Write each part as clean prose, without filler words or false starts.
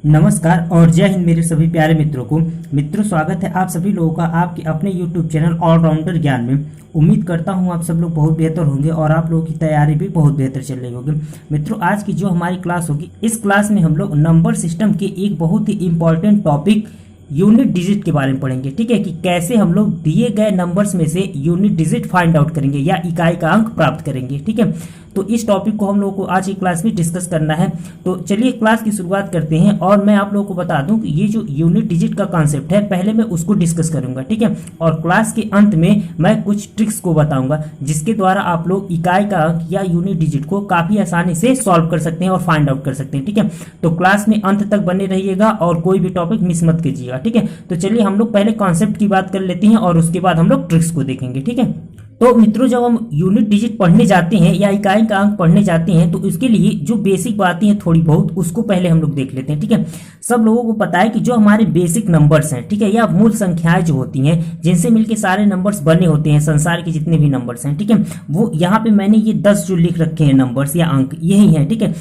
नमस्कार और जय हिंद मेरे सभी प्यारे मित्रों को। मित्रों, स्वागत है आप सभी लोगों का आपके अपने YouTube चैनल ऑलराउंडर ज्ञान में। उम्मीद करता हूं आप सब लोग बहुत बेहतर होंगे और आप लोगों की तैयारी भी बहुत बेहतर चल रही होगी। मित्रों, आज की जो हमारी क्लास होगी, इस क्लास में हम लोग नंबर सिस्टम के एक बहुत ही इंपॉर्टेंट टॉपिक यूनिट डिजिट के बारे में पढ़ेंगे। ठीक है, कि कैसे हम लोग दिए गए नंबर्स में से यूनिट डिजिट फाइंड आउट करेंगे या इकाई का अंक प्राप्त करेंगे। ठीक है, तो इस टॉपिक को हम लोगों को आज की क्लास में डिस्कस करना है। तो चलिए क्लास की शुरुआत करते हैं और मैं आप लोगों को बता दूं कि ये जो यूनिट डिजिट का कॉन्सेप्ट है, पहले मैं उसको डिस्कस करूंगा। ठीक है, और क्लास के अंत में मैं कुछ ट्रिक्स को बताऊंगा जिसके द्वारा आप लोग इकाई का अंक या यूनिट डिजिट को काफी आसानी से सॉल्व कर सकते हैं और फाइंड आउट कर सकते हैं। ठीक है, तो क्लास में अंत तक बने रहिएगा और कोई भी टॉपिक मिस मत कीजिएगा। ठीक है, तो चलिए हम लोग पहले कॉन्सेप्ट की बात कर लेते हैं और उसके बाद हम लोग ट्रिक्स को देखेंगे। ठीक है, तो मित्रों, जब हम यूनिट डिजिट पढ़ने जाते हैं या इकाई का अंक पढ़ने जाते हैं तो इसके लिए जो बेसिक बातें हैं थोड़ी बहुत, उसको पहले हम लोग देख लेते हैं। ठीक है, सब लोगों को पता है कि जो हमारे बेसिक नंबर्स हैं, ठीक है, या मूल संख्याएं जो होती हैं जिनसे मिलके सारे नंबर्स बने होते हैं, संसार के जितने भी नंबर्स हैं, ठीक है, वो यहाँ पे मैंने ये 10 जो लिख रखे हैं नंबर्स या अंक, यही है। ठीक है,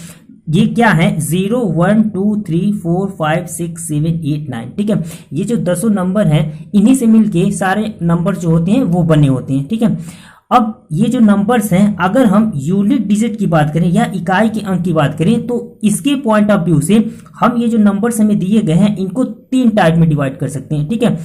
ये क्या है? 0 1 2 3 4 5 6 7 8 9। ठीक है, ये जो 10 नंबर हैं, इन्हीं से मिलके सारे नंबर जो होते हैं वो बने होते हैं। ठीक है, अब ये जो नंबर्स हैं, अगर हम यूनिट डिजिट की बात करें या इकाई के अंक की बात करें तो इसके पॉइंट ऑफ व्यू से हम ये जो नंबर्स हमें दिए गए हैं इनको 3 टाइप में डिवाइड कर सकते हैं। ठीक है,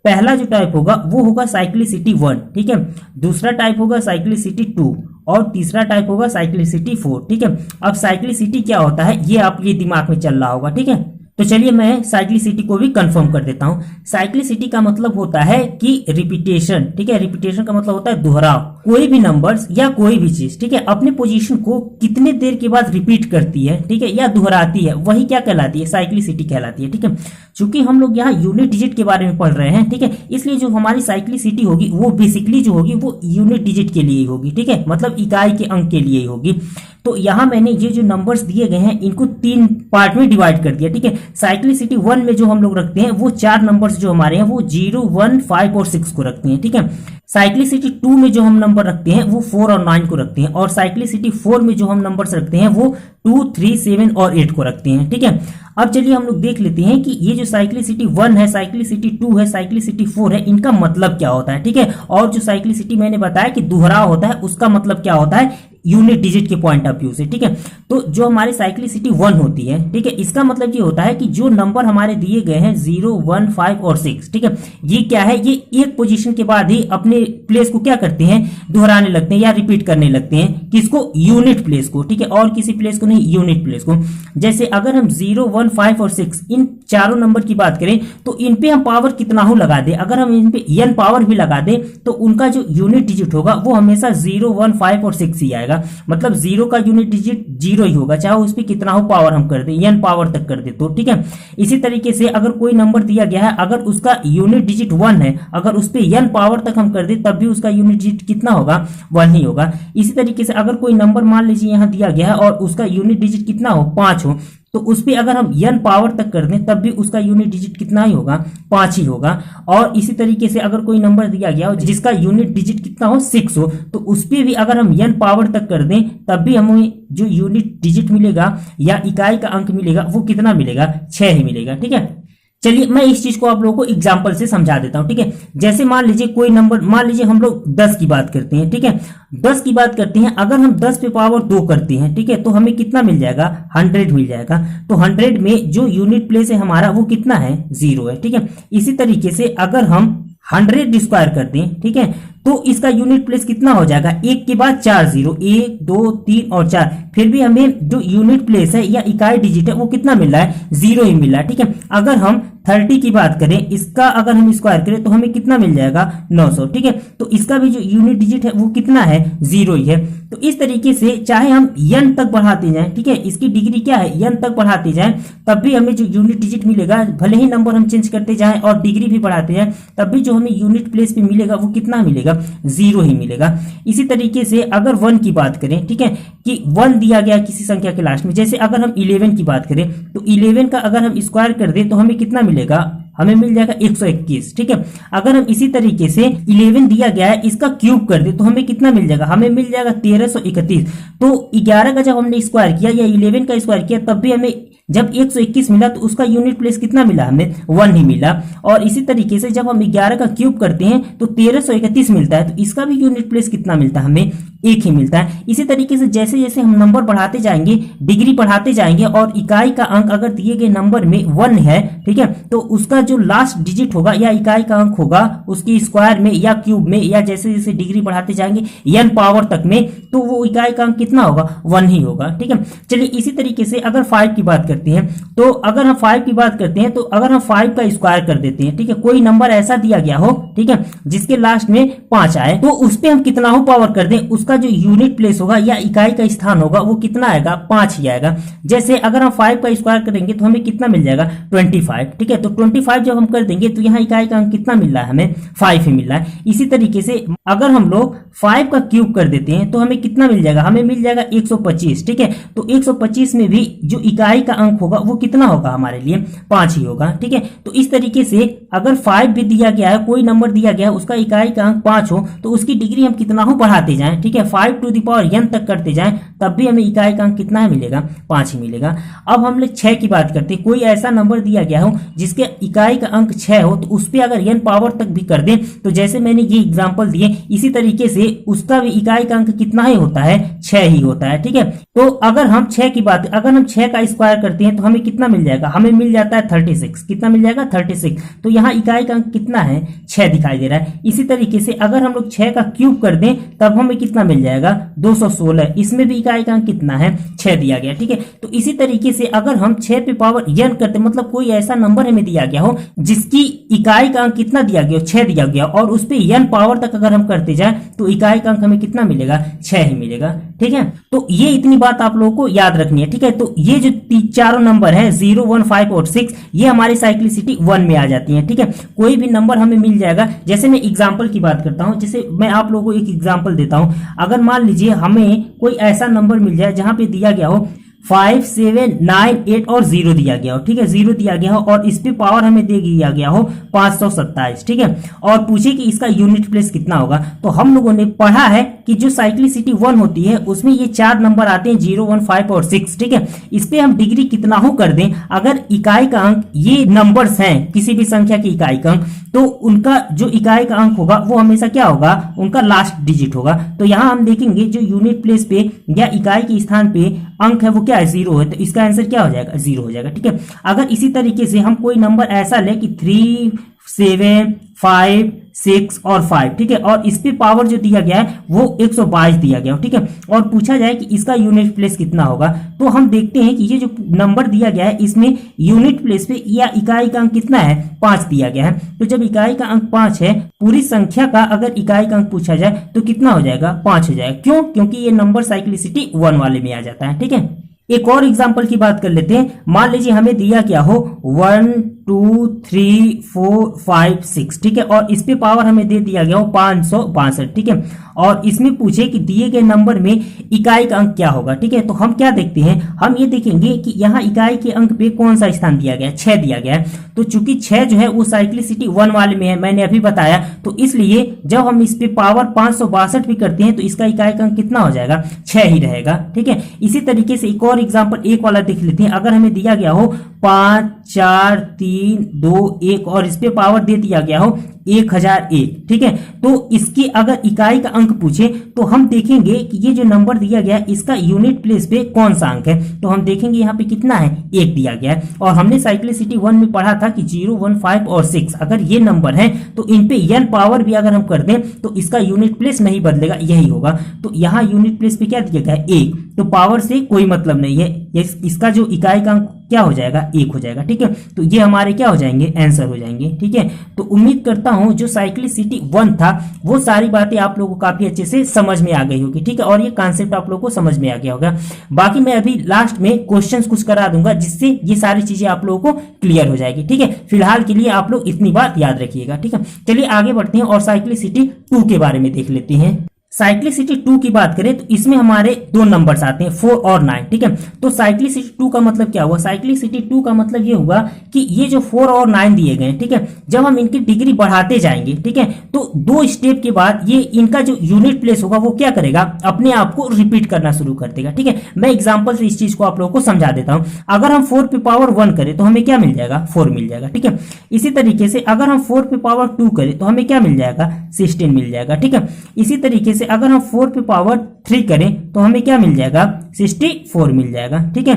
पहला जो टाइप होगा वो होगा साइक्लिसिटी 1। ठीक है, दूसरा टाइप होगा साइक्लिसिटी 2 और तीसरा टाइप होगा साइक्लिसिटी 4। ठीक है, अब साइक्लिसिटी क्या होता है ये आप ये दिमाग में चल रहा होगा। ठीक है, तो चलिए मैं साइक्लिसिटी को भी कंफर्म कर देता हूं। साइक्लिसिटी का मतलब होता है कि रिपीटेशन। ठीक है, रिपीटेशन का मतलब होता है दोहराव। कोई भी नंबर्स या कोई भी चीज, ठीक है, अपने पोजीशन को कितने देर के बाद रिपीट करती है, ठीक है, या दोहराती है, वही क्या कहलाती है? साइक्लिसिटी कहलाती है। ठीक है, चूंकि हम लोग यहाँ यूनिट डिजिट के बारे में पढ़ रहे हैं, ठीक है, इसलिए जो हमारी साइक्लिसिटी होगी वो बेसिकली जो होगी वो यूनिट डिजिट के लिए ही होगी। ठीक है, मतलब इकाई के अंक के लिए ही होगी। तो यहाँ मैंने ये जो नंबर्स दिए गए हैं इनको 3 पार्ट में डिवाइड कर दिया। ठीक है, साइक्लिसिटी 1 में जो हम लोग रखते हैं वो 4 नंबर्स जो हमारे हैं वो 0 1 5 और 6 को रखते हैं। ठीक है, साइक्लिसिटी 2 में जो हम नंबर रखते हैं वो 4 और 9 को रखते हैं और साइक्लिसिटी 4 में जो हम नंबर्स रखते हैं वो 2 3 7 और 8 को रखते हैं। ठीक है, अब चलिए हम लोग देख लेते हैं कि ये जो साइक्लिसिटी 1 है, साइक्लिसिटी 2 है, साइक्लिसिटी 4 है, इनका मतलब क्या होता है। ठीक है, और जो साइक्लिसिटी मैंने बताया कि दोहराव होता है, उसका मतलब क्या होता है यूनिट डिजिट के पॉइंट ऑफ व्यू से। ठीक है, तो जो हमारी साइक्लिसिटी 1 होती है, ठीक है, इसका मतलब ये होता है कि जो नंबर हमारे दिए गए हैं 0 1 5 और 6, ठीक है, ये क्या है? ये एक पोजीशन के बाद ही अपने प्लेस को क्या करते हैं? दोहराने लगते हैं या रिपीट करने लगते हैं। किसको? यूनिट प्लेस को। ठीक है, और किसी प्लेस को नहीं, यूनिट प्लेस को। जैसे अगर हम 0 1 5 और 6 इन चारों नंबर की बात करें तो इन पे हम पावर कितना हो लगा दे, अगर हम इन पे n पावर भी लगा दे तो उनका जो यूनिट डिजिट होगा वो हमेशा 0 1 5 और 6 ही आएगा। मतलब 0 का यूनिट डिजिट 0 ही होगा, चाहे उस पे कितना हो पावर हम कर दे, n पावर तक कर दे तो। ठीक है, इसी तरीके से अगर कोई नंबर दिया गया है, अगर उसका यूनिट डिजिट 1 है, अगर उस पे n पावर तक हम कर दे तब भी उसका यूनिट डिजिट कितना होगा? 1 ही होगा। इसी तरीके से अगर कोई नंबर मान लीजिए यहां दिया गया है और उसका यूनिट डिजिट कितना हो? 5 हो, तो उस पे अगर हम n पावर तक कर दें तब भी उसका यूनिट डिजिट कितना ही होगा? 5 ही होगा। और इसी तरीके से अगर कोई नंबर दिया गया हो जिसका यूनिट डिजिट कितना हो? 6 हो, तो उस पे भी अगर हम n पावर तक कर दें तब भी हमें जो यूनिट डिजिट मिलेगा या इकाई का अंक मिलेगा वो कितना मिलेगा? 6 ही मिलेगा। ठीक है, चलिए मैं इस चीज को आप लोगों को एग्जांपल से समझा देता हूं। ठीक है, जैसे मान लीजिए कोई नंबर, मान लीजिए हम लोग 10 की बात करते हैं। ठीक है, 10 की बात करते हैं, अगर हम 10 पे पावर 2 करते हैं, ठीक है, तो हमें कितना मिल जाएगा? 100 मिल जाएगा। तो 100 में जो यूनिट प्लेस है हमारा वो कितना है? 0 है। ठीक है, इसी तरीके से अगर हम 100 स्क्वायर कर दें, ठीक है, तो इसका यूनिट प्लेस कितना हो जाएगा? 1 के बाद 4 0, 1 2 3 और 4, फिर भी हमें जो यूनिट प्लेस है या इकाई डिजिट है वो कितना मिल रहा है? 0 ही मिल रहा है। ठीक है, अगर हम 30 की बात करें, इसका अगर हम स्क्वायर करें तो हमें कितना मिल जाएगा? 900। ठीक है, तो इसका भी जो यूनिट डिजिट है वो कितना है? 0 ही है। तो इस तरीके से चाहे हम n तक बढ़ाते जाएं, ठीक है, इसकी डिग्री क्या है? n तक बढ़ाते जाएं तब भी हमें जो यूनिट डिजिट मिलेगा, भले ही नंबर हम चेंज करते जाएं और डिग्री भी बढ़ाते जाएं तब भी जो हमें यूनिट प्लेस पे मिलेगा वो कितना मिलेगा? 0 ही मिलेगा। इसी तरीके से अगर 1 की बात करें, ठीक है, कि 1 दिया गया किसी संख्या के लास्ट में, जैसे अगर हम 11 की बात करें तो 11 का अगर हम स्क्वायर कर दें तो हमें कितना मिलेगा? हमें मिल जाएगा 121। ठीक है, अगर हम इसी तरीके से 11 दिया गया है इसका क्यूब कर दे तो हमें कितना मिल जाएगा? हमें मिल जाएगा 1331। तो 11 का जब हमने स्क्वायर किया या 11 का स्क्वायर किया तब भी हमें जब 121 मिला तो उसका यूनिट प्लेस कितना मिला हमें, 1 ही मिला। और इसी तरीके से जब हम 11 का क्यूब करते हैं तो 1331 मिलता है, तो इसका भी यूनिट प्लेस कितना मिलता है हमें, 1 ही मिलता है। इसी तरीके से जैसे जैसे हम नंबर बढ़ाते जाएंगे, डिग्री बढ़ाते जाएंगे, और इकाई का अंक अगर दिए गए नंबर में 1 है, ठीक है, तो उसका जो लास्ट डिजिट होगा या इकाई का अंक होगा उसकी स्क्वायर में या क्यूब में या जैसे जैसे डिग्री बढ़ाते जाएंगे n पावर तक में, तो वो इकाई का अंक कितना होगा, 1 ही होगा, ठीक है। चलिए इसी तरीके से अगर 5 की बात करते हैं, तो अगर हम 5 की बात करते हैं तो अगर हम 5 का स्क्वायर कर देते हैं, ठीक है, कोई नंबर ऐसा दिया गया हो, ठीक है, जिसके लास्ट में 5 आए, तो उस पे हम कितना हो पावर कर दें, उसका जो यूनिट प्लेस होगा या इकाई का स्थान होगा वो कितना आएगा, 5 ही आएगा। जैसे अगर हम 5 का स्क्वायर करेंगे तो हमें कितना मिल जाएगा, 25, ठीक है। तो 25 जब हम कर देंगे तो यहाँ इकाई का अंक कितना मिल रहा है हमें, 5 ही मिल रहा है। इसी तरीके से अगर हम लोग 5 का क्यूब कर देते हैं तो हमें कितना मिल जाएगा, हमें मिल जाएगा 125, ठीक है। तो 125 में भी जो इकाई का अंक होगा वो कितना होगा हमारे लिए, 5 ही होगा, ठीक है। तो इस तरीके से अगर 5 भी दिया गया है, कोई नंबर दिया गया है, उसका इकाई का अंक 5 हो तो उसकी डिग्री हम कितना हो बढ़ाते जाएं, ठीक है, 5 टू द पावर n तक करते जाएं, तब भी हमें इकाई का अंक कितना है मिलेगा, 5 ही मिलेगा। अब हम लोग 6 की बात करते हैं, कोई ऐसा नंबर दिया गया हो जिसके इकाई का अंक 6 हो, तो उस पर अगर n पावर तक भी कर दें, तो जैसे मैंने ये एग्जांपल दिए इसी तरीके से उसका भी इकाई का अंक कितना ही होता है, 6 ही होता है, ठीक है। तो अगर हम 6 की बात, अगर हम 6 का स्क्वायर करते हैं तो हमें कितना मिल जाएगा, हमें मिल जाता है 36, कितना मिल जाएगा, 36। तो यहाँ इकाई का अंक कितना है, 6 दिखाई दे रहा है। इसी तरीके से अगर हम लोग 6 का क्यूब कर दें तब हमें कितना मिल जाएगा, 216, इसमें भी इकाई का अंक कितना है, 6 दिया गया, ठीक है। तो इसी तरीके से अगर हम 6 पे पावर n करते, मतलब कोई ऐसा नंबर हमें दिया गया हो जिसकी इकाई का अंक कितना दिया गया, 6 दिया गया, और उस पे n पावर तक अगर हम करते जाए तो इकाई का अंक हमें कितना मिलेगा, 6 ही मिलेगा, ठीक है। तो ये इतनी बात आप लोगों को याद रखनी है, ठीक है। तो ये जो चारों नंबर है 0, 1, 5 और 6, ये हमारी साइक्लिसिटी 1 में आ जाती है, ठीक है। कोई भी नंबर हमें मिल जाएगा, जैसे मैं एग्जांपल की बात करता हूं, जैसे मैं आप लोगों को एक एग्जांपल देता हूं। अगर मान लीजिए हमें कोई ऐसा नंबर मिल जाए जहां पे दिया गया हो 5, 7, 9, 8 और 0 दिया गया हो, ठीक है, 0 दिया गया हो और इस पे पावर हमें दे दिया गया हो 527, ठीक है, और पूछे कि इसका यूनिट प्लेस कितना होगा। तो हम लोगों ने पढ़ा है कि जो साइक्लिसिटी 1 होती है उसमें ये 4 नंबर आते हैं, 0, 1, 5 और 6, ठीक है। इस पे हम डिग्री कितना हो कर दें, अगर इकाई का अंक ये नंबर्स हैं किसी भी संख्या की इकाई का अंक, तो उनका जो इकाई का अंक होगा वो हमेशा क्या होगा, उनका लास्ट डिजिट होगा। तो यहां हम देखेंगे जो यूनिट प्लेस पे या इकाई के स्थान पे अंक है वो क्या है, 0 है, तो इसका आंसर क्या हो जाएगा, 0 हो जाएगा, ठीक है। अगर इसी तरीके से हम कोई नंबर ऐसा ले कि 3, 7, 5, 6 और 5, ठीक है, और इस पे पावर जो दिया गया है वो 122 दिया गया, ठीक है, और पूछा जाए कि इसका यूनिट प्लेस कितना होगा, तो हम देखते हैं कि ये जो नंबर दिया गया है इसमें यूनिट प्लेस पे या इकाई का अंक कितना है, 5 दिया गया है। तो जब इकाई का अंक 5 है, पूरी संख्या का अगर इकाई का अंक पूछा जाए तो कितना हो जाएगा, 5 हो जाएगा। क्यों, क्योंकि ये नंबर साइक्लिसिटी 1 वाले में आ जाता है, ठीक है। एक और एग्जांपल की बात कर लेते हैं। मान लीजिए हमें दिया क्या हो 1, 2, 3, 4, 5, 6, ठीक है, और इस पे पावर हमें दे दिया गया हो 562, ठीक है, और इसमें पूछे कि दिए गए नंबर में इकाई का अंक क्या होगा, ठीक है। तो हम क्या देखते हैं, हम ये देखेंगे कि यहाँ इकाई के अंक पे कौन सा स्थान दिया गया है, 6 दिया गया है। तो चूंकि 6 जो है वो साइक्लिसिटी 1 वाले में है, मैंने अभी बताया, तो इसलिए जब हम इस पे पावर 562 भी करते हैं तो इसका इकाई का अंक कितना हो जाएगा, 6 ही रहेगा, ठीक है। इसी तरीके से एक और एग्जांपल एक वाला देख लेते हैं। अगर हमें दिया गया हो 5, 4, 3, 2, 1 और इस पे पावर दे दिया गया हो 1001, ठीक है, तो इसकी अगर इकाई का अंक पूछे तो हम देखेंगे कि ये जो नंबर दिया गया है इसका यूनिट प्लेस पे कौन सा अंक है। तो हम देखेंगे यहाँ पे कितना है, 1 दिया गया है, और हमने साइक्लिसिटी 1 में पढ़ा था कि 0, 1, 5 और 6 अगर ये नंबर है तो इन पे n पावर भी अगर हम कर दें तो इसका यूनिट प्लेस नहीं बदलेगा, यही होगा। तो यहाँ यूनिट प्लेस पे क्या दिया गया है, 1, तो पावर से कोई मतलब नहीं है, इसका जो इकाई का अंक क्या हो जाएगा, 1 हो जाएगा, ठीक है। तो ये हमारे क्या हो जाएंगे, आंसर हो जाएंगे, ठीक है। तो उम्मीद करता हूं जो साइक्लिसिटी 1 था वो सारी बातें आप लोगों को काफी अच्छे से समझ में आ गई होगी, ठीक है, और ये कॉन्सेप्ट आप लोगों को समझ में आ गया होगा। बाकी मैं अभी लास्ट में क्वेश्चंस कुछ करा दूंगा जिससे ये सारी चीजें आप लोगों को क्लियर हो जाएगी, ठीक है। फिलहाल के लिए आप लोग इतनी बात याद रखिएगा, ठीक है। चलिए आगे बढ़ते हैं और साइक्लिसिटी 2 के बारे में देख लेते हैं। साइक्लिसिटी 2 की बात करें तो इसमें हमारे दो नंबर्स आते हैं 4 और 9, ठीक है। तो साइक्लिसिटी 2 का मतलब क्या हुआ, साइक्लिसिटी 2 का मतलब ये हुआ कि ये जो 4 और 9 दिए गए, ठीक है, जब हम इनकी डिग्री बढ़ाते जाएंगे, ठीक है, तो 2 स्टेप के बाद ये इनका जो यूनिट प्लेस होगा वो क्या करेगा, अपने आप को रिपीट करना शुरू कर देगा, ठीक है। मैं एग्जांपल से इस चीज को आप लोगों को समझा देता हूं। अगर हम 4 पे पावर 1 करें तो हमें क्या मिल जाएगा, 4 मिल जाएगा, ठीक है। इसी तरीके से अगर हम 4 पे पावर 2 करें तो हमें क्या मिल जाएगा, 16 मिल जाएगा, ठीक है। इसी तरीके से अगर हम 4 पे पावर 3 करें तो हमें क्या मिल जाएगा, 64 मिल जाएगा, ठीक है।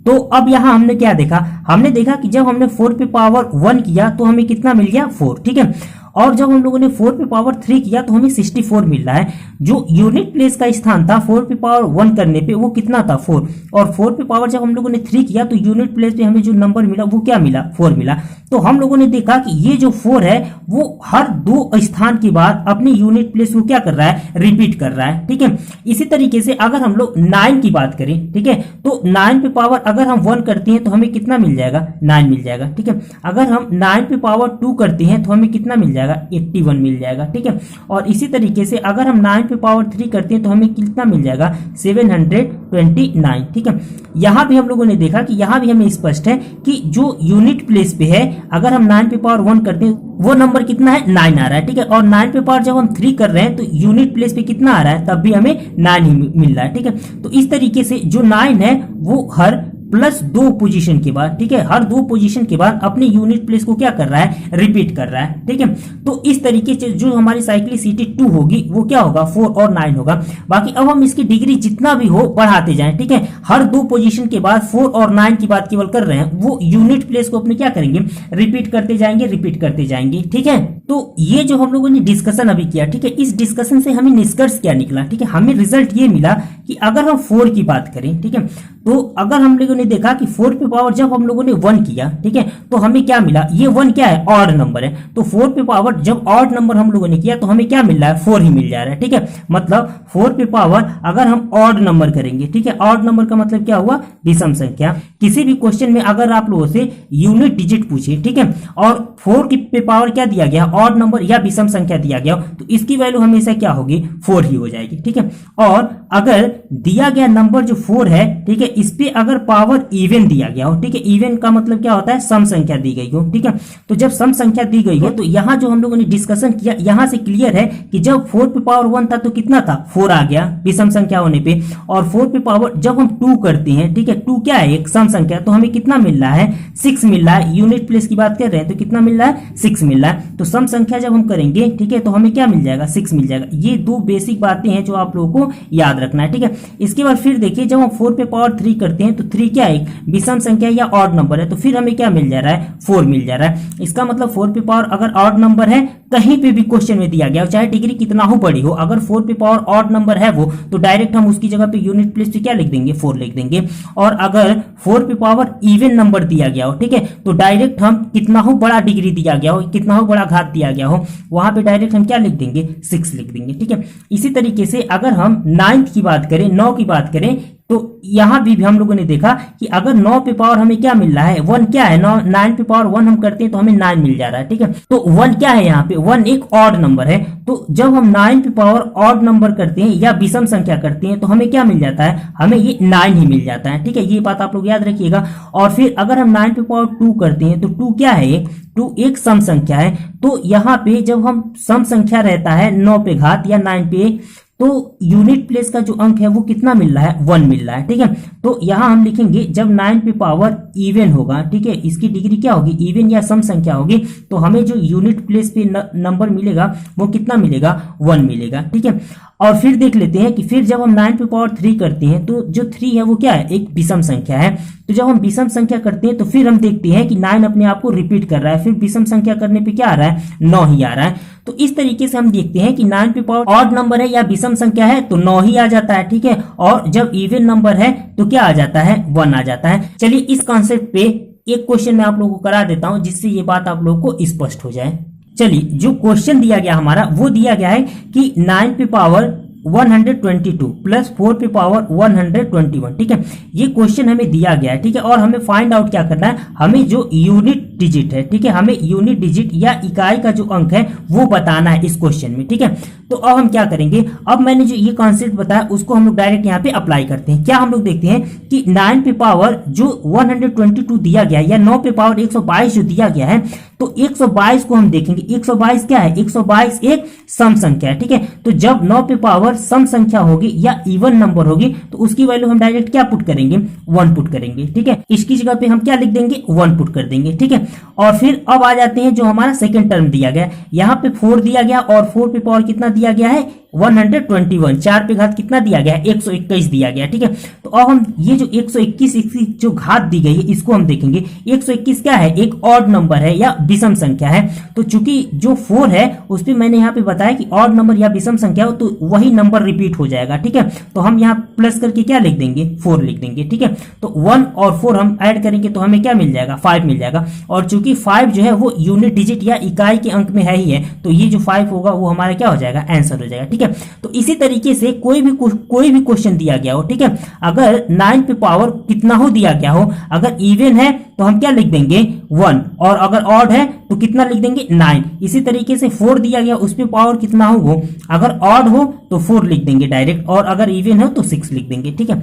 तो अब यहां हमने क्या देखा, हमने देखा कि जब हमने 4 पे पावर 1 किया तो हमें कितना मिल गया, 4, ठीक है। और जब हम लोगों ने 4 पे पावर 3 किया तो हमें 64 मिल रहा है। जो यूनिट प्लेस का स्थान था 4 पे पावर 1 करने पे वो कितना था, 4, और 4 पे पावर जब हम लोगों ने 3 किया तो यूनिट प्लेस पे हमें जो नंबर मिला वो क्या मिला, 4 मिला। तो हम लोगों ने देखा कि ये जो 4 है वो हर 2 स्थान के बाद अपनी यूनिट प्लेस को क्या कर रहा है, रिपीट कर रहा है, ठीक है। इसी तरीके से अगर हम लोग 9 की बात करें, ठीक है, तो 9 पे पावर अगर हम 1 करते हैं तो हमें कितना मिल जाएगा, 9 मिल जाएगा, ठीक है। अगर हम 9 पे पावर 2 करते हैं तो हमें कितना मिल जाएगा, 81 मिल जाएगा, ठीक है। और इसी तरीके से अगर हम 9 पे पावर 3 करते हैं तो हमें कितना मिल जाएगा, 729, ठीक है। यहां भी हम लोगों ने देखा कि यहां भी हमें स्पष्ट है कि जो यूनिट प्लेस पे है अगर हम 9 पे पावर 1 करते हैं वो नंबर कितना है, 9 आ रहा है, ठीक है। और 9 पे पावर जब हम 3 कर रहे हैं तो यूनिट प्लेस पे कितना आ रहा है, तब भी हमें 9 ही मिल रहा है, ठीक है। तो इस तरीके से जो 9 है वो हर +2 पोजीशन के बाद, ठीक है, हर 2 पोजीशन के बाद अपने यूनिट प्लेस को क्या कर रहा है, रिपीट कर रहा है, ठीक है। तो इस तरीके से जो हमारी साइक्लिसिटी 2 होगी वो क्या होगा, 4 और 9 होगा। बाकी अब हम इसकी डिग्री जितना भी हो बढ़ाते जाएं, ठीक है। हर 2 पोजीशन के बाद 4 और 9 की बात केवल कर रहे हैं, वो यूनिट प्लेस को अपने क्या करेंगे, रिपीट करते जाएंगे, रिपीट करते जाएंगे, ठीक है। तो ये जो हम लोगों ने डिस्कशन अभी किया, ठीक है, इस डिस्कशन से हमें निष्कर्ष क्या निकला, ठीक है, हमें रिजल्ट ये मिला कि अगर हम 4 की बात करें, ठीक है, तो अगर हम लोगों ने देखा कि 4 पे पावर जब हम लोगों ने 1 किया, ठीक है, तो हमें क्या मिला, ये 1 क्या है, ऑड नंबर है। तो 4 पे पावर जब ऑड नंबर हम लोगों ने किया तो हमें क्या मिल रहा है, 4 ही मिल जा रहा है, ठीक है। मतलब 4 पे पावर अगर हम ऑड नंबर करेंगे, ठीक है, ऑड नंबर का मतलब क्या हुआ, विषम संख्या। किसी भी क्वेश्चन में अगर आप लोगों से यूनिट डिजिट पूछे, ठीक है, और 4 की पे पावर क्या दिया गया, ऑड नंबर या विषम संख्या दिया गया, तो इसकी वैल्यू हमेशा क्या होगी, 4 ही हो जाएगी, ठीक है। और अगर दिया गया नंबर जो 4 है, ठीक है, इस पे अगर पावर इवन दिया गया हो, ठीक है, इवन का मतलब क्या होता है, सम संख्या दी गई हो, ठीक है। तो जब सम संख्या दी गई हो तो यहां जो हम लोगों ने डिस्कशन किया यहां से क्लियर है कि जब 4 पे पावर 1 था तो कितना था, 4 आ गया विषम संख्या होने पे। और 4 पे पावर जब हम 2 करते हैं, ठीक है, 2 क्या है, एक सम संख्या, तो हमें कितना मिल रहा है, 6 मिल रहा है। यूनिट प्लेस की बात कर रहे हैं तो कितना मिल रहा है, 6 मिल रहा है। तो सम संख्या जब हम करेंगे, ठीक है, तो हमें क्या मिल जाएगा, 6 मिल जाएगा। ये 2 बेसिक बातें हैं जो आप लोगों को याद रखना है, ठीक है। इसके बाद फिर देखिए जब हम 4 पे पावर 3 करते हैं तो 3 क्या है, विषम संख्या या ऑड नंबर है, तो फिर हमें क्या मिल जा रहा है, 4 मिल जा रहा है। इसका मतलब 4 पे पावर अगर ऑड नंबर है कहीं पे भी क्वेश्चन में दिया गया हो, चाहे डिग्री कितना हो बड़ी हो, अगर 4 पे पावर ऑड नंबर है वो, तो डायरेक्ट हम उसकी जगह पे यूनिट प्लेस पे क्या लिख देंगे, 4 लिख देंगे। और अगर 4 पे पावर इवन नंबर दिया गया हो, ठीक है, तो डायरेक्ट हम कितना हो बड़ा डिग्री दिया गया हो, कितना हो बड़ा घात दिया गया हो, वहां पे डायरेक्ट हम क्या लिख देंगे, 6 लिख देंगे, ठीक है। इसी तरीके से अगर हम 9th की बात करें, 9 की बात करें, तो यहां भी हम लोगों ने देखा कि अगर 9 पे पावर हमें क्या मिल रहा है, 1 क्या है, 9 पे पावर 1 हम करते हैं तो हमें 9 मिल जा रहा है, ठीक है। तो 1 क्या है, यहाँ पे 1 एक ऑड नंबर है। तो जब हम 9 पे पावर ऑड नंबर करते हैं या विषम संख्या करते हैं तो हमें क्या मिल जाता है, हमें ये 9 ही मिल जाता है, ठीक है। ये बात आप लोग याद रखिएगा। और फिर अगर हम 9 पे पावर 2 करते हैं तो 2 क्या है, 2 एक सम संख्या है। तो यहाँ पे जब हम सम संख्या रहता है 9 पे घात या 9 पे, तो यूनिट प्लेस का जो अंक है वो कितना मिल रहा है, 1 मिल रहा है, ठीक है। तो यहां हम लिखेंगे जब 9 पे पावर इवन होगा, ठीक है, इसकी डिग्री क्या होगी, इवन या सम संख्या होगी, तो हमें जो यूनिट प्लेस पे नंबर मिलेगा वो कितना मिलेगा, 1 मिलेगा, ठीक है। और फिर देख लेते हैं कि फिर जब हम 9 पे पावर 3 करते हैं तो जो 3 है वो क्या है, एक विषम संख्या है। तो जब हम विषम संख्या करते हैं तो फिर हम देखते हैं कि 9 अपने आप को रिपीट कर रहा है, फिर विषम संख्या करने पे क्या आ रहा है, 9 ही आ रहा है। तो इस तरीके से हम देखते हैं कि 9 पे पावर ऑड नंबर है या विषम संख्या है तो 9 ही आ जाता है, ठीक है। और जब इवन नंबर है तो क्या आ जाता है, 1 आ जाता है। चलिए इस कॉन्सेप्ट पे एक क्वेश्चन मैं आप लोगों को करा देता हूं जिससे ये बात आप लोगों को स्पष्ट हो जाए। चलिए जो क्वेश्चन दिया गया हमारा वो दिया गया है कि 9 पे पावर 122 प्लस 4 पे पावर 121, ठीक है। ये क्वेश्चन हमें दिया गया है, ठीक है। और हमें फाइंड आउट क्या करना है, हमें जो यूनिट डिजिट है, ठीक है, हमें यूनिट डिजिट या इकाई का जो अंक है वो बताना है इस क्वेश्चन में, ठीक है। तो अब हम क्या करेंगे, अब मैंने जो ये कॉन्सेप्ट बताया उसको हम लोग डायरेक्ट यहाँ पे अप्लाई करते हैं। क्या हम लोग देखते हैं कि 9 पे पावर जो 122 दिया गया है या 9 पे पावर 122 जो दिया गया है, तो 122 को हम देखेंगे। 122 क्या है, 122 एक सम संख्या है, ठीक है। तो जब 9 पे पावर सम संख्या होगी या इवन नंबर होगी तो उसकी वैल्यू हम डायरेक्ट क्या पुट करेंगे, 1 पुट करेंगे, ठीक है। इसकी जगह पे हम क्या लिख देंगे, 1 पुट कर देंगे, ठीक है। और फिर अब आ जाते हैं जो हमारा सेकंड टर्म दिया गया, यहाँ पे 4 दिया गया और 4 पे पावर कितना दिया गया है, 121, 4 पे घात कितना दिया गया है, 121 दिया गया, ठीक है। तो अब हम ये जो 121 इसकी जो घात दी गई है इसको हम देखेंगे। 121 क्या है, एक ऑड नंबर है या विषम संख्या है। तो चूंकि जो 4 है उस पे मैंने यहाँ पे बताया कि ऑड नंबर या विषम संख्या हो तो वही नंबर रिपीट हो जाएगा, ठीक है। तो हम यहाँ प्लस करके क्या लिख देंगे, 4 लिख देंगे, ठीक है। तो 1 और 4 हम ऐड करेंगे तो हमें क्या मिल जाएगा, 5 मिल जाएगा। और चूंकि 5 जो है वो यूनिट डिजिट या इकाई के अंक में है ही है, तो ये जो 5 होगा वो हमारा क्या हो जाएगा, आंसर हो जाएगा, ठीक है। तो इसी तरीके से कोई भी क्वेश्चन दिया गया हो, ठीक है, अगर 9 पे पावर कितना हो दिया गया हो, अगर इवन है तो हम क्या लिख देंगे, 1, और अगर ऑड है तो कितना लिख देंगे, 9। इसी तरीके से 4 दिया गया उस पे पावर कितना हो, वो अगर ऑड हो तो 4 लिख देंगे डायरेक्ट, और अगर इवन हो तो 6 लिख देंगे, ठीक है।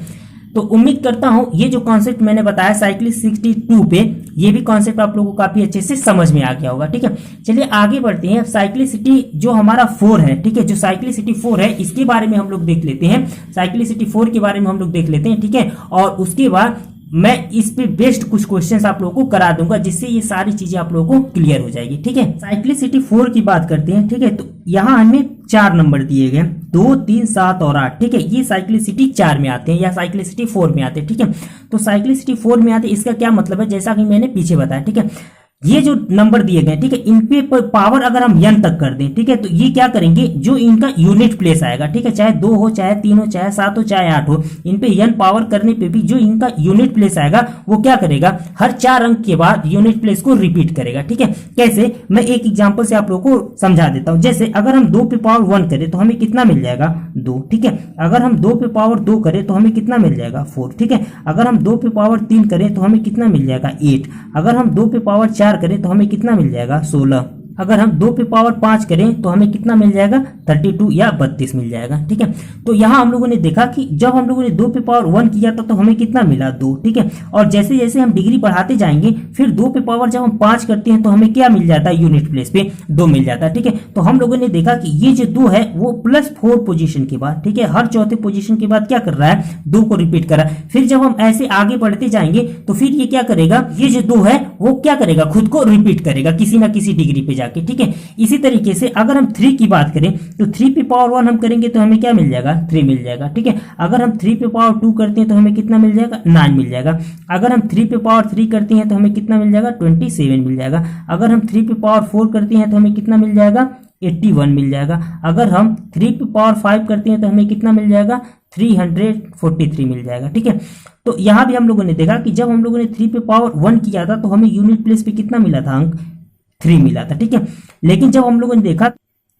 तो उम्मीद करता हूं ये जो कॉन्सेप्ट मैंने बताया साइक्लिसिटी 2 पे, ये भी कॉन्सेप्ट आप लोगों को काफी अच्छे से समझ में आ गया होगा, ठीक है। चलिए आगे बढ़ते हैं। साइक्लिसिटी जो हमारा 4 है, ठीक है, जो साइक्लिसिटी 4 है इसके बारे में हम लोग देख लेते हैं। साइक्लिसिटी 4 के बारे में हम लोग देख लेते हैं, ठीक है। और उसके बाद मैं इस पे बेस्ड कुछ क्वेश्चंस आप लोगों को करा दूंगा जिससे ये सारी चीजें आप लोगों को क्लियर हो जाएगी, ठीक है। साइक्लिसिटी 4 की बात करते हैं, ठीक है। तो यहाँ हमें 4 नंबर दिए गए, 2, 3, 7 और 8, ठीक है। ये साइक्लिसिटी 4 में आते हैं या साइक्लिसिटी 4 में आते हैं, ठीक है। तो साइक्लिसिटी 4 में आते हैं, इसका क्या मतलब है, जैसा कि मैंने पीछे बताया, ठीक है। ये जो नंबर दिए गए, ठीक है, इन पे पावर अगर हम n तक कर दें, ठीक है, तो ये क्या करेंगे, जो इनका यूनिट प्लेस आएगा, ठीक है, चाहे 2 हो, चाहे 3 हो, चाहे 7 हो, चाहे 8 हो, इन पे n पावर करने पे भी जो इनका यूनिट प्लेस आएगा वो क्या करेगा, हर 4 अंक के बाद यूनिट प्लेस को रिपीट करेगा, ठीक है। कैसे, मैं एक एग्जांपल से आप लोगों को समझा देता हूं। जैसे अगर हम 2 पे पावर 1 करें तो हमें कितना मिल जाएगा, 2, ठीक है। अगर हम 2 पे पावर 2 करें तो हमें कितना मिल जाएगा, 4, ठीक है। अगर हम 2 पे पावर 3 करें तो हमें कितना मिल जाएगा, 8। अगर हम 2 पे पावर 4 करें तो हमें कितना मिल जाएगा, 16। अगर हम 2 पे पावर 5 करें तो हमें कितना मिल जाएगा, 32 या 32 मिल जाएगा, ठीक है। तो यहाँ हम लोगों ने देखा कि जब हम लोगों ने 2 पे पावर 1 किया था तो हमें कितना मिला, 2, ठीक है। और जैसे जैसे हम डिग्री बढ़ाते जाएंगे फिर 2 पे पावर जब हम 5 करते हैं तो हमें क्या मिल जाता है, यूनिट प्लेस पे 2 मिल जाता है, ठीक है। तो हम लोगों ने देखा कि ये जो 2 है वो +4 पोजीशन के बाद, ठीक है, हर चौथे पोजीशन के बाद क्या कर रहा है, 2 को रिपीट कर रहा है। फिर जब हम ऐसे आगे बढ़ते जाएंगे तो फिर ये क्या करेगा, ये जो 2 है वो क्या करेगा, खुद को रिपीट करेगा किसी ना किसी डिग्री पे जाके, ठीक है। इसी तरीके से अगर हम 3 की बात करें तो 3 पे पावर 1 हम करेंगे तो हमें क्या मिल जाएगा, 3 मिल जाएगा, ठीक है। अगर हम 3 पे पावर 2 करते हैं तो हमें कितना मिल जाएगा, 9 मिल जाएगा। अगर हम 3 पे पावर 3 करते हैं तो हमें कितना मिल जाएगा, 27 मिल जाएगा। अगर हम 3 पे पावर 4 करते हैं तो हमें कितना मिल जाएगा, 81 मिल जाएगा। अगर हम 3 पे पावर 5 करते हैं तो हमें कितना मिल जाएगा, 343 मिल जाएगा, ठीक है। तो यहां भी हम लोगों ने देखा कि जब हम लोगों ने 3 पे पावर 1 किया था तो हमें यूनिट प्लेस पे कितना मिला था, अंक 3 मिला था, ठीक है। लेकिन जब हम लोगों ने देखा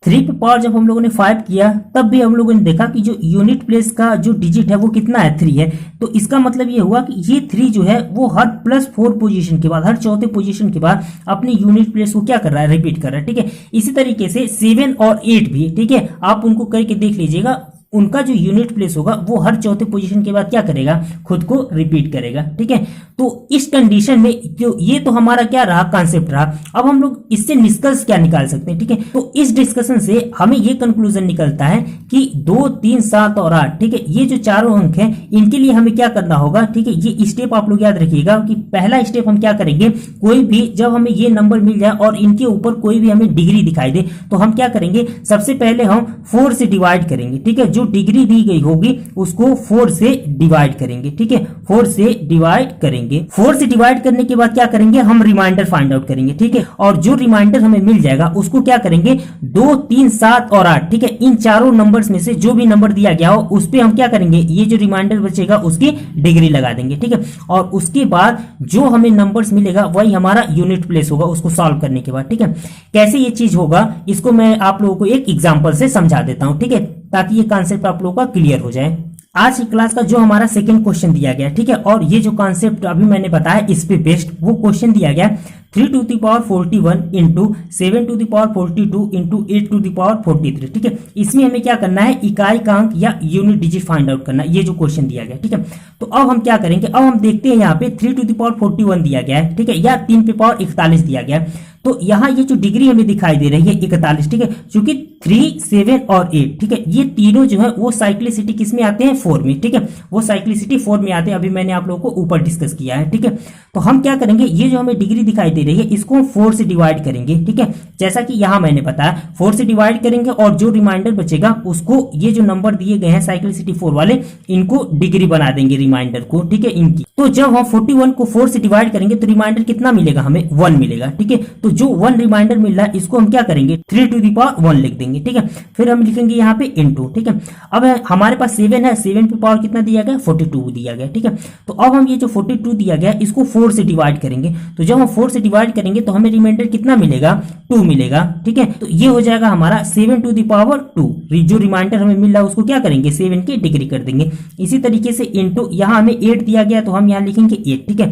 3 पे पावर जब हम लोगों ने 5 किया तब भी हम लोगों ने देखा कि जो यूनिट प्लेस का जो डिजिट है वो कितना है, 3 है। तो इसका मतलब ये हुआ कि ये 3 जो है वो हर +4 पोजीशन के बाद, हर चौथे पोजीशन के बाद अपनी यूनिट प्लेस को क्या कर रहा है, रिपीट कर रहा है, ठीक है। इसी तरीके से 7 और 8 भी, ठीक है, आप उनको करके देख लीजिएगा, उनका जो यूनिट प्लेस होगा वो हर चौथे पोजीशन के बाद क्या करेगा, खुद को रिपीट करेगा, ठीक है। तो इस कंडीशन में जो ये तो हमारा क्या रहा, कॉन्सेप्ट रहा। अब हम लोग इससे निष्कर्ष क्या निकाल सकते हैं, ठीक है। तो इस डिस्कशन से हमें ये कंक्लूजन निकलता है कि 2, 3, 7 और 8, ठीक है, ये जो चारों अंक हैं इनके लिए हमें क्या करना होगा, ठीक है। ये स्टेप आप लोग याद रखिएगा कि पहला स्टेप हम क्या करेंगे, कोई भी जब हमें ये नंबर मिल जाए और इनके ऊपर कोई भी हमें डिग्री दिखाई दे तो हम क्या करेंगे, सबसे पहले हम 4 से डिवाइड करेंगे, ठीक है। जो डिग्री दी गई होगी उसको 4 से डिवाइड करेंगे, ठीक है, 4 से डिवाइड करेंगे। 4 से डिवाइड करने के बाद क्या करेंगे, हम रिमाइंडर फाइंड आउट करेंगे, ठीक है। और जो रिमाइंडर हमें मिल जाएगा उसको क्या करेंगे, 2, 3, 7 और 8, ठीक है, इन चारों नंबर्स में से जो भी नंबर दिया गया हो उस पे हम क्या करेंगे, ये जो रिमाइंडर बचेगा उसकी डिग्री लगा देंगे, ठीक है। और उसके बाद जो हमें नंबर्स मिलेगा वही हमारा यूनिट प्लेस होगा उसको सॉल्व करने के बाद, ठीक है। कैसे ये चीज होगा इसको मैं आप लोगों को एक एग्जांपल से समझा देता हूं, ठीक है। ताकि ये कॉन्सेप्ट आप लोगों का क्लियर हो जाए। आज की क्लास का जो हमारा सेकंड क्वेश्चन दिया गया, ठीक है, और ये जो कॉन्सेप्ट अभी मैंने बताया इस पे बेस्ड वो क्वेश्चन दिया गया 3 to the power 41 into 7 to the power 42 into 8 to the power 43, ठीक है। इसमें हमें क्या करना है, इकाई का अंक या यूनिट डिजिट फाइंड आउट करना है, ये जो क्वेश्चन दिया गया, ठीक है। तो अब हम क्या करेंगे, अब हम देखते हैं यहाँ पे 3 टू द पावर 41 दिया गया है, ठीक है, या 3 पे पावर 41 दिया गया है। तो यहाँ ये जो डिग्री हमें दिखाई दे रही है 41, ठीक है, क्योंकि 3, 7 और 8, ठीक है, ये तीनों जो है वो साइक्लिसिटी किस में आते हैं, 4 में, ठीक है, वो साइक्लिसिटी 4 में आते हैं। अभी मैंने आप लोगों को ऊपर डिस्कस किया है, ठीक है। तो हम क्या करेंगे, ये जो हमें डिग्री दिखाई दे रही है इसको हम 4 से डिवाइड करेंगे, ठीक है, जैसा कि यहाँ मैंने बताया 4 से डिवाइड करेंगे और जो रिमाइंडर बचेगा उसको ये जो नंबर दिए गए हैं साइक्लिसिटी 4 वाले, इनको डिग्री बना देंगे रिमाइंडर को, ठीक है, इनकी। तो जब हम 41 को 4 से डिवाइड करेंगे तो रिमाइंडर कितना मिलेगा, हमें 1 मिलेगा, ठीक है। तो जो 1 रिमाइंडर मिल रहा है इसको हम क्या करेंगे, 3 टू द पावर 1 लिख देंगे, ठीक है। फिर हम लिखेंगे यहाँ पे इनटू, ठीक है। अब हमारे पास 7 है, 7 पे पावर कितना दिया गया, 42 दिया गया, ठीक है। तो अब हम ये जो 42 दिया गया इसको 4 से डिवाइड करेंगे। तो जब हम 4 से डिवाइड करेंगे तो हमें रिमाइंडर कितना मिलेगा, 2 मिलेगा, ठीक है। तो ये हो जाएगा हमारा 7 टू द पावर 2। जो रिमाइंडर हमें मिल रहा है उसको क्या करेंगे, 7 की डिग्री कर देंगे। इसी तरीके से इनटू यहाँ हमें 8 दिया गया तो हम यहाँ लिखेंगे 8, ठीक है।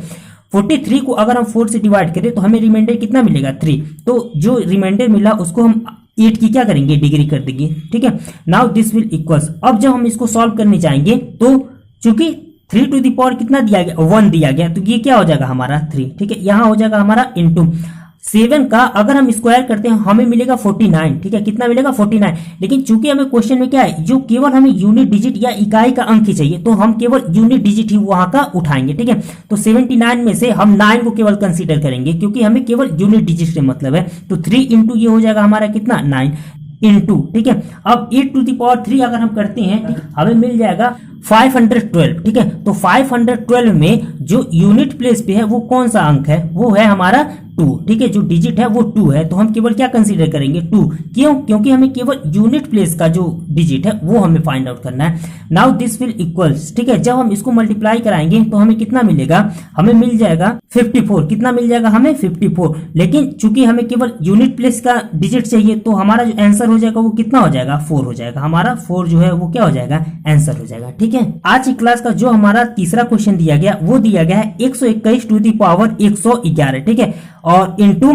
43 को अगर हम 4 से डिवाइड करें तो हमें रिमाइंडर कितना मिलेगा, 3। तो जो रिमाइंडर मिला उसको हम 8 की क्या करेंगे, डिग्री कर देंगे, ठीक है। नाउ दिस विल इक्वल्स, अब जब हम इसको सॉल्व करने जाएंगे तो चूंकि 3 टू द पावर कितना दिया गया, 1 दिया गया, तो ये क्या हो जाएगा हमारा 3, ठीक है। यहाँ हो जाएगा हमारा इनटू 7 का अगर हम स्क्वायर करते हैं हमें मिलेगा 49, ठीक है, कितना मिलेगा 49। लेकिन चूंकि हमें क्वेश्चन में क्या है, जो केवल हमें यूनिट डिजिट या इकाई का अंक ही चाहिए तो हम केवल यूनिट डिजिट ही वहां का उठाएंगे, ठीक है। तो 79 में से हम 9 को केवल कंसीडर करेंगे क्योंकि हमें केवल यूनिट डिजिट से मतलब है। तो 3 इंटू ये हो जाएगा हमारा कितना, 9 इंटू, ठीक है। अब 8 टू द पावर 3 अगर हम करते हैं, ठीक, हमें मिल जाएगा 512, ठीक है। तो 512 में जो यूनिट प्लेस पे है वो कौन सा अंक है, वो है हमारा 2, ठीक है, जो डिजिट है वो 2 है। तो हम केवल क्या कंसीडर करेंगे, 2, क्यों, क्योंकि हमें केवल यूनिट प्लेस का जो डिजिट है वो हमें फाइंड आउट करना है। नाउ दिस विल इक्वल्स, ठीक है, जब हम इसको मल्टीप्लाई कराएंगे तो हमें कितना मिलेगा, हमें मिल जाएगा 54, कितना मिल जाएगा हमें 54। लेकिन चूंकि हमें केवल यूनिट प्लेस का डिजिट चाहिए तो हमारा जो आंसर हो जाएगा वो कितना हो जाएगा, 4 हो जाएगा, हमारा 4 जो है वो क्या हो जाएगा, आंसर हो जाएगा, ठीक है। आज की क्लास का जो हमारा तीसरा क्वेश्चन दिया गया वो दिया गया है 121 टू द पावर 111, ठीक है, और इंटू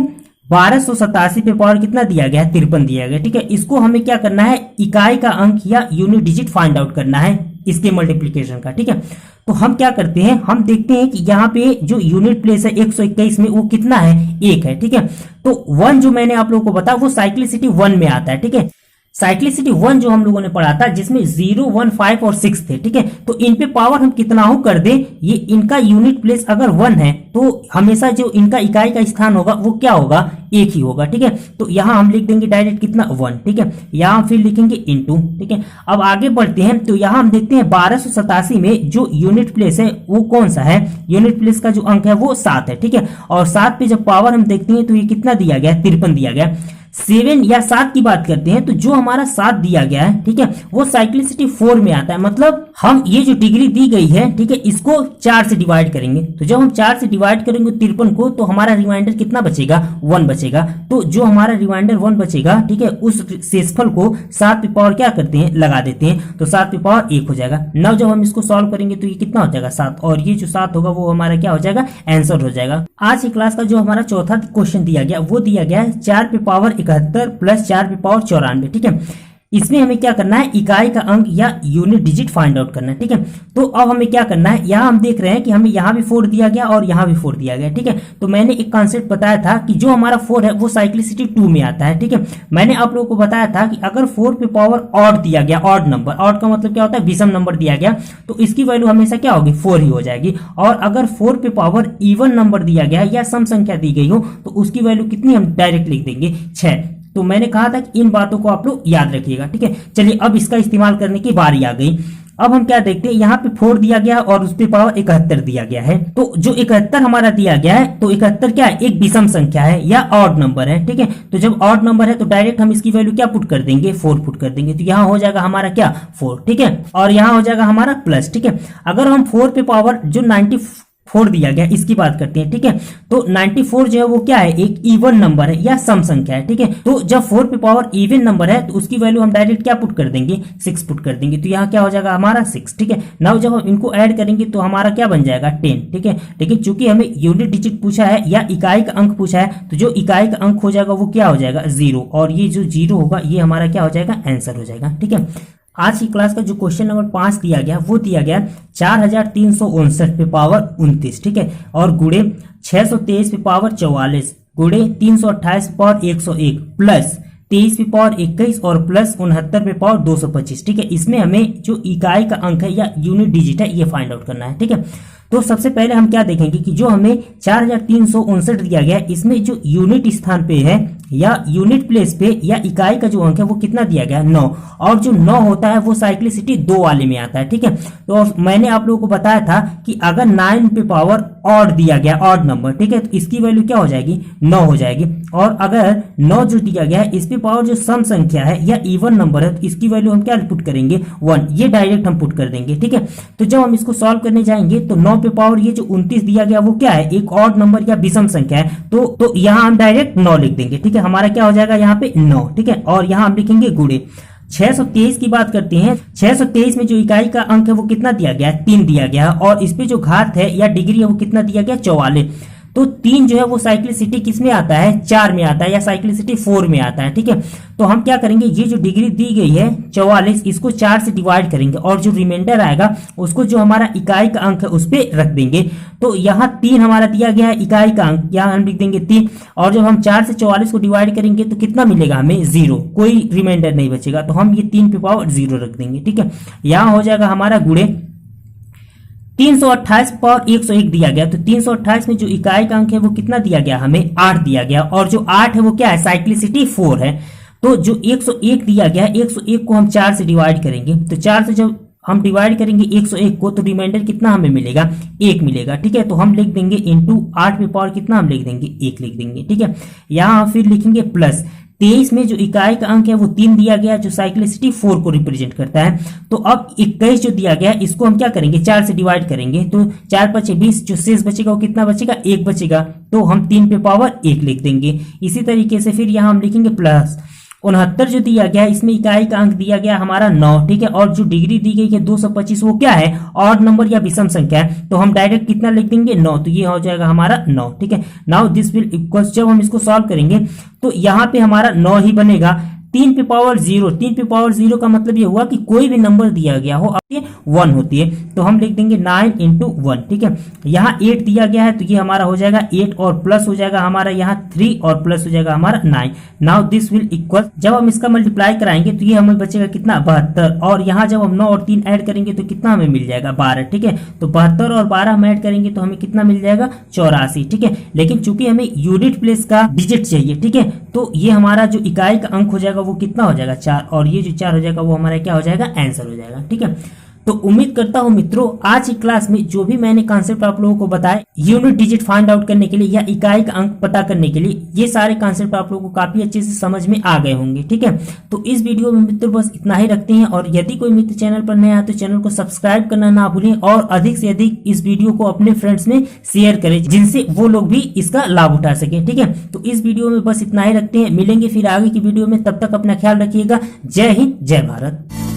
1287 पे पावर कितना दिया गया है, 53 दिया गया, ठीक है। इसको हमें क्या करना है, इकाई का अंक या यूनिट डिजिट फाइंड आउट करना है इसके मल्टीप्लीकेशन का, ठीक है। तो हम क्या करते हैं, हम देखते हैं कि यहाँ पे जो यूनिट प्लेस है 121 में वो कितना है, 1 है, ठीक है। तो 1 जो मैंने आप लोगों को बताया वो साइक्लिसिटी 1 में आता है, ठीक है। साइक्लिसिटी 1 जो हम लोगों ने पढ़ा था जिसमें 0, 1, 5 और 6 थे, ठीक है। तो इन पे पावर हम कितना हो कर दे, ये इनका यूनिट प्लेस अगर 1 है तो हमेशा जो इनका इकाई का स्थान होगा वो क्या होगा, 1 ही होगा, ठीक है। तो यहाँ हम लिख देंगे डायरेक्ट कितना, 1, ठीक है। यहाँ फिर लिखेंगे इनटू, ठीक है। अब आगे बढ़ते हैं तो यहाँ हम देखते हैं 1287 में जो यूनिट प्लेस है वो कौन सा है, यूनिट प्लेस का जो अंक है वो 7 है, ठीक है। और 7 पे जब पावर हम देखते हैं तो ये कितना दिया गया, 53 दिया गया। 7 या 7 की बात करते हैं तो जो हमारा 7 दिया गया है, ठीक है, वो साइक्लिसिटी 4 में आता है। मतलब हम ये जो डिग्री दी गई है, ठीक है, इसको 4 से डिवाइड करेंगे। तो जब हम 4 से डिवाइड करेंगे 53 को तो हमारा रिमाइंडर कितना बचेगा, 1 बचेगा। तो जो हमारा रिमाइंडर 1 बचेगा, ठीक है, उस शेषफल को 7 पे पावर क्या करते हैं, लगा देते हैं। तो 7 पे पावर 1 हो जाएगा। नाउ जब हम इसको सॉल्व करेंगे तो ये कितना हो जाएगा, 7, और ये जो 7 होगा वो हमारा क्या हो जाएगा, आंसर हो जाएगा। आज की क्लास का जो हमारा चौथा क्वेश्चन दिया गया वो दिया गया है 4 पे पावर 71 प्लस 4 पे पावर 94, ठीक है। इसमें हमें क्या करना है, इकाई का अंक या यूनिट डिजिट फाइंड आउट करना है, ठीक है। तो अब हमें क्या करना है, यहाँ हम देख रहे हैं कि हमें यहाँ भी 4 दिया गया और यहाँ भी 4 दिया गया, ठीक है। तो मैंने एक कॉन्सेप्ट बताया था कि जो हमारा 4 है वो साइक्लिसिटी 2 में आता है, ठीक है। मैंने आप लोगों को बताया था कि अगर 4 पे पावर ऑड दिया गया, ऑड नंबर, ऑड का मतलब क्या होता है, विषम नंबर दिया गया, तो इसकी वैल्यू हमेशा क्या होगी, 4 ही हो जाएगी। और अगर 4 पे पावर इवन नंबर दिया गया या सम संख्या दी गई हो तो उसकी वैल्यू कितनी, हम डायरेक्ट लिख देंगे 6। तो मैंने कहा था कि इन बातों को आप लोग याद रखिएगा, ठीक है। चलिए अब इसका इस्तेमाल करने की बारी आ गई। अब हम क्या देखते हैं, यहाँ पे 4 दिया गया और उस पे पावर 71 दिया गया है। तो जो 71 हमारा दिया गया है, तो 71 क्या है, एक विषम संख्या है या ऑड नंबर है, ठीक है। तो जब ऑड नंबर है तो डायरेक्ट हम इसकी वैल्यू क्या पुट कर देंगे, 4 पुट कर देंगे। तो यहाँ हो जाएगा हमारा क्या, 4, ठीक है, और यहाँ हो जाएगा हमारा प्लस, ठीक है। अगर हम 4 पे पावर जो 94 दिया गया, इसकी बात करते हैं। ठीक है, तो 94 जो है वो क्या है, एक इवन नंबर है या सम संख्या है। ठीक है, तो जब 4 पे पावर इवन नंबर है तो उसकी वैल्यू हम डायरेक्ट क्या पुट कर देंगे, 6 पुट कर देंगे। तो यहाँ क्या हो जाएगा हमारा 6। ठीक है, नाउ जब हम इनको ऐड करेंगे तो हमारा क्या बन जाएगा 10। ठीक है, लेकिन चूंकि हमें यूनिट डिजिट पूछा है या इकाई का अंक पूछा है, तो जो इकाई का अंक हो जाएगा वो क्या हो जाएगा 0, और ये जो 0 होगा ये हमारा क्या हो जाएगा, आंसर हो जाएगा। ठीक है, आज की क्लास का जो क्वेश्चन नंबर 5 दिया गया वो दिया गया 4359 पे पावर 29। ठीक है, और गुणे 623 पे पावर 44 गुणे 328 पे पावर 101 प्लस 23 पे पावर 21 और प्लस 69 पे पावर 225। ठीक है, इसमें हमें जो इकाई का अंक है या यूनिट डिजिट है ये फाइंड आउट करना है। ठीक है, तो सबसे पहले हम क्या देखेंगे कि जो हमें 4359 दिया गया है, इसमें जो यूनिट स्थान पे है या यूनिट प्लेस पे या इकाई का जो अंक है वो कितना दिया गया है 9, और जो 9 होता है वो साइक्लिसिटी 2 वाले में आता है। ठीक है, तो मैंने आप लोगों को बताया था कि अगर 9 पे पावर ऑड दिया गया, ऑड नंबर, ठीक है, तो इसकी वैल्यू क्या हो जाएगी 9 हो जाएगी। और अगर 9 जो दिया गया है इस पे पावर जो सम संख्या है या इवन नंबर है तो इसकी वैल्यू हम क्या पुट करेंगे 1, ये डायरेक्ट हम पुट कर देंगे। ठीक है, तो जब हम इसको सॉल्व करने जाएंगे तो 9 पे पावर ये जो 29 दिया गया वो क्या है, एक ऑड नंबर या विषम संख्या है, तो यहां हम डायरेक्ट 9 लिख देंगे। ठीक है, हमारा क्या हो जाएगा यहाँ पे 9। ठीक है, और यहां हम लिखेंगे गुणे 623 की बात करते हैं। 623 में जो इकाई का अंक है वो कितना दिया गया है 3 दिया गया है, और इस पे जो घात है या डिग्री है वो कितना दिया गया 44। तो 3 जो है वो साइक्लिसिटी किस में आता है 4 में आता है या साइक्लिसिटी 4 में आता है। ठीक है, तो हम क्या करेंगे, ये जो डिग्री दी गई है 44 इसको 4 से डिवाइड करेंगे और जो रिमाइंडर आएगा उसको जो हमारा इकाई का अंक है उस पे रख देंगे। तो यहाँ 3 हमारा दिया गया है इकाई का अंक, यहाँ हम लिख देंगे 3, और जब हम 4 से 44 को डिवाइड करेंगे तो कितना मिलेगा हमें 0, कोई रिमाइंडर नहीं बचेगा, तो हम ये 3 पे पावर 0 रख देंगे। ठीक है, यहाँ हो जाएगा हमारा गुणे 328 पावर 101 दिया गया, तो 328 में जो इकाई का अंक है वो कितना दिया गया हमें 8 दिया गया, और जो 8 है वो क्या है साइक्लिसिटी 4 है। तो जो 101 दिया गया है 101 को हम 4 से डिवाइड करेंगे, तो 4 से जब हम डिवाइड करेंगे 101 को तो रिमाइंडर कितना हमें मिलेगा 1 मिलेगा। ठीक है, तो हम लिख देंगे इंटू 8 पे पावर कितना हम लिख देंगे 1 लिख देंगे। ठीक है, यहाँ फिर लिखेंगे प्लस 23 में जो इकाई का अंक है वो 3 दिया गया जो साइक्लिसिटी 4 को रिप्रेजेंट करता है। तो अब 21 जो दिया गया है इसको हम क्या करेंगे 4 से डिवाइड करेंगे, तो 4 5 20, जो शेष बचेगा वो कितना बचेगा 1 बचेगा, तो हम 3 पे पावर 1 लिख देंगे। इसी तरीके से फिर यहाँ हम लिखेंगे प्लस 69 जो दिया गया है इसमें इकाई का अंक दिया गया हमारा 9। ठीक है, और जो डिग्री दी गई है 225 वो क्या है ऑड नंबर या विषम संख्या है, तो हम डायरेक्ट कितना लिख देंगे 9, तो ये हो जाएगा हमारा 9। ठीक है, नाउ दिस विल इक्वल, जब हम इसको सॉल्व करेंगे तो यहाँ पे हमारा 9 ही बनेगा। 3 पे पावर 0, 3 पे पावर 0 का मतलब ये हुआ कि कोई भी नंबर दिया गया हो अब 1 होती है, तो हम लिख देंगे 9 इंटू 1। ठीक है, यहाँ 8 दिया गया है तो ये हमारा हो जाएगा 8 और प्लस हो जाएगा हमारा यहाँ 3 और प्लस हो जाएगा हमारा 9। नाउ दिस विल इक्वल, जब हम इसका मल्टीप्लाई कराएंगे तो ये हमें बचेगा कितना 72, और यहाँ जब हम 9 और 3 ऐड करेंगे तो कितना हमें मिल जाएगा 12। ठीक है, तो 72 और 12 हम ऐड करेंगे तो हमें कितना मिल जाएगा 84। ठीक है, लेकिन चूंकि हमें यूनिट प्लेस का डिजिट चाहिए, ठीक है, तो ये हमारा जो इकाई का अंक हो जाएगा वो कितना हो जाएगा 4, और ये जो 4 हो जाएगा वो हमारा क्या हो जाएगा आंसर हो जाएगा। ठीक है, तो उम्मीद करता हूं मित्रों आज की क्लास में जो भी मैंने कॉन्सेप्ट आप लोगों को बताए यूनिट डिजिट फाइंड आउट करने के लिए या इकाई का अंक पता करने के लिए, ये सारे कॉन्सेप्ट आप लोगों को काफी अच्छे से समझ में आ गए होंगे। ठीक है, तो इस वीडियो में मित्रों बस इतना ही रखते हैं, और यदि कोई मित्र चैनल पर नया है तो चैनल को सब्सक्राइब करना ना भूलें और अधिक से अधिक इस वीडियो को अपने फ्रेंड्स में शेयर करें जिनसे वो लोग भी इसका लाभ उठा सके। ठीक है, तो इस वीडियो में बस इतना ही रखते हैं, मिलेंगे फिर आगे की वीडियो में, तब तक अपना ख्याल रखिएगा। जय हिंद, जय भारत।